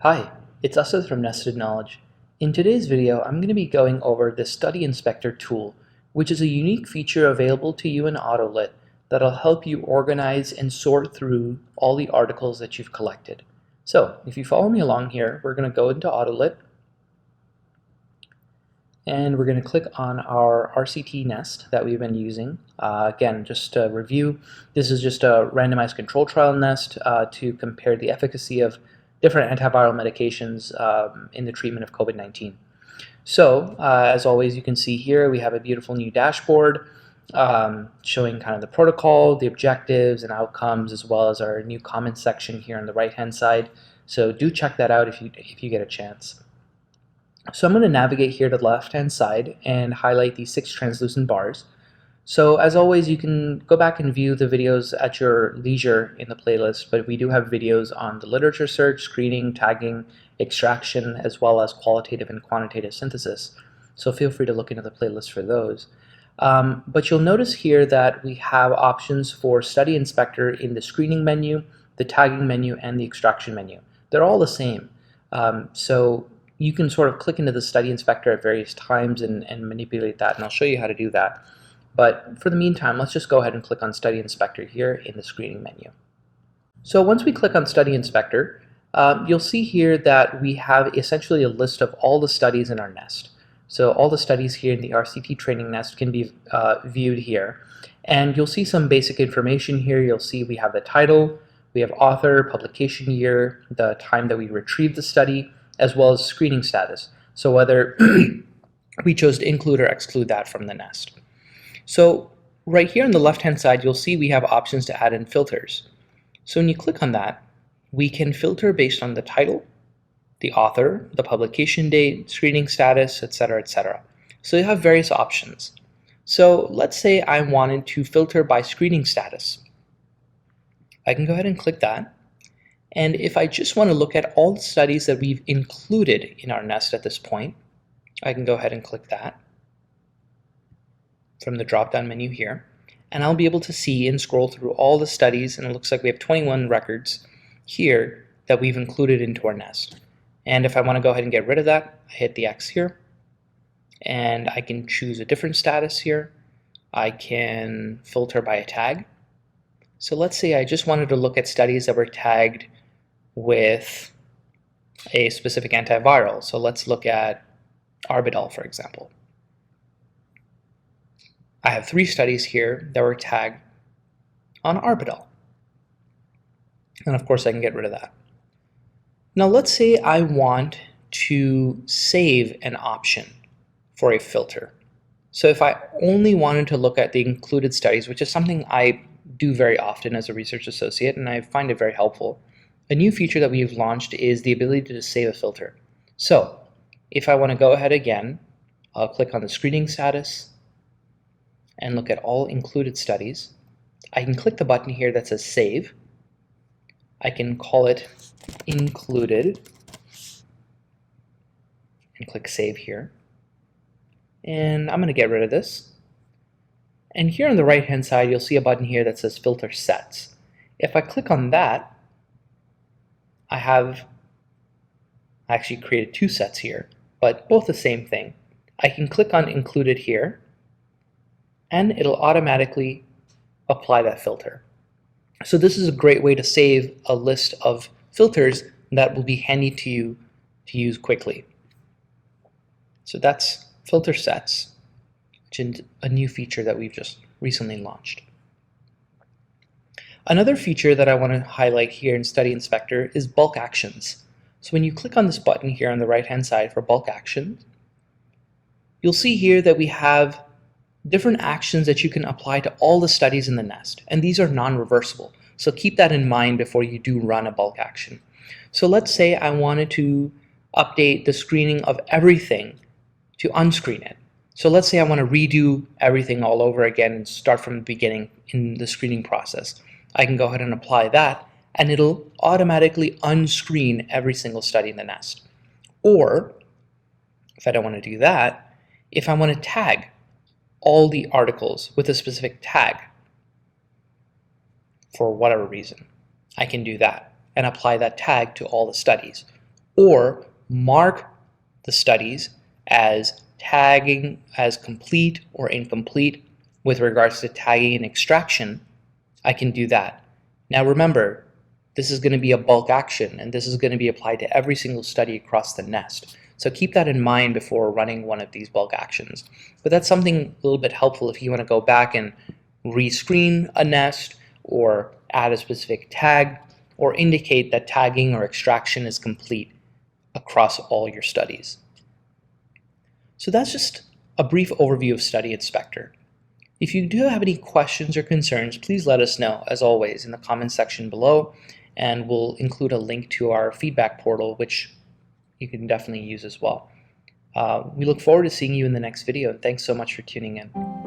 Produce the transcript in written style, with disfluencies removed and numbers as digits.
Hi, it's Asad from Nested Knowledge. In today's video, I'm going to be going over the Study Inspector tool, which is a unique feature available to you in AutoLit that'll help you organize and sort through all the articles that you've collected. So, if you follow me along here, we're going to go into AutoLit and we're going to click on our RCT nest that we've been using. Again, just to review, this is just a randomized control trial nest to compare the efficacy of different antiviral medications in the treatment of COVID-19. So, as always, you can see here we have a beautiful new dashboard showing kind of the protocol, the objectives and outcomes, as well as our new comments section here on the right-hand side. So do check that out if you get a chance. So I'm going to navigate here to the left-hand side and highlight these 6 translucent bars. So as always, you can go back and view the videos at your leisure in the playlist, but we do have videos on the literature search, screening, tagging, extraction, as well as qualitative and quantitative synthesis. So feel free to look into the playlist for those. But you'll notice here that we have options for Study Inspector in the screening menu, the tagging menu, and the extraction menu. They're all the same. So you can sort of click into the Study Inspector at various times and manipulate that, and I'll show you how to do that. But for the meantime, let's just go ahead and click on Study Inspector here in the screening menu. So once we click on Study Inspector, you'll see here that we have essentially a list of all the studies in our nest. So all the studies here in the RCT training nest can be viewed here. And you'll see some basic information here. You'll see we have the title, we have author, publication year, the time that we retrieved the study, as well as screening status. So whether we chose to include or exclude that from the nest. So right here on the left-hand side, you'll see we have options to add in filters. So when you click on that, we can filter based on the title, the author, the publication date, screening status, etc., etc. So you have various options. So let's say I wanted to filter by screening status. I can go ahead and click that. And if I just want to look at all the studies that we've included in our nest at this point, I can go ahead and click that from the drop-down menu here. And I'll be able to see and scroll through all the studies, and it looks like we have 21 records here that we've included into our nest. And if I want to go ahead and get rid of that, I hit the X here, and I can choose a different status here. I can filter by a tag. So let's say I just wanted to look at studies that were tagged with a specific antiviral. So let's look at Arbidol, for example. I have 3 studies here that were tagged on Arbidol. And of course I can get rid of that. Now let's say I want to save an option for a filter. So if I only wanted to look at the included studies, which is something I do very often as a research associate, and I find it very helpful, a new feature that we've launched is the ability to save a filter. So if I want to go ahead again, I'll click on the screening status and look at all included studies. I can click the button here that says save. I can call it included and click save here. And I'm going to get rid of this. And here on the right hand side, you'll see a button here that says filter sets. If I click on that, I actually created 2 sets here, but both the same thing. I can click on included here, and it'll automatically apply that filter. So this is a great way to save a list of filters that will be handy to you to use quickly. So that's filter sets, which is a new feature that we've just recently launched. Another feature that I want to highlight here in Study Inspector is bulk actions. So when you click on this button here on the right-hand side for bulk actions, you'll see here that we have different actions that you can apply to all the studies in the nest, and these are non-reversible. So keep that in mind before you do run a bulk action. So let's say I wanted to update the screening of everything to unscreen it. So let's say I want to redo everything all over again and start from the beginning in the screening process. I can go ahead and apply that, and it'll automatically unscreen every single study in the nest. Or, if I don't want to do that, if I want to tag all the articles with a specific tag for whatever reason, I can do that and apply that tag to all the studies. or mark the studies as tagging as complete or incomplete with regards to tagging and extraction, I can do that. Now remember, this is going to be a bulk action, and this is going to be applied to every single study across the nest. So keep that in mind before running one of these bulk actions. But that's something a little bit helpful if you want to go back and rescreen a nest or add a specific tag or indicate that tagging or extraction is complete across all your studies. So that's just a brief overview of Study Inspector. If you do have any questions or concerns, please let us know, as always, in the comments section below, and we'll include a link to our feedback portal, which you can definitely use as well. We look forward to seeing you in the next video, and thanks so much for tuning in.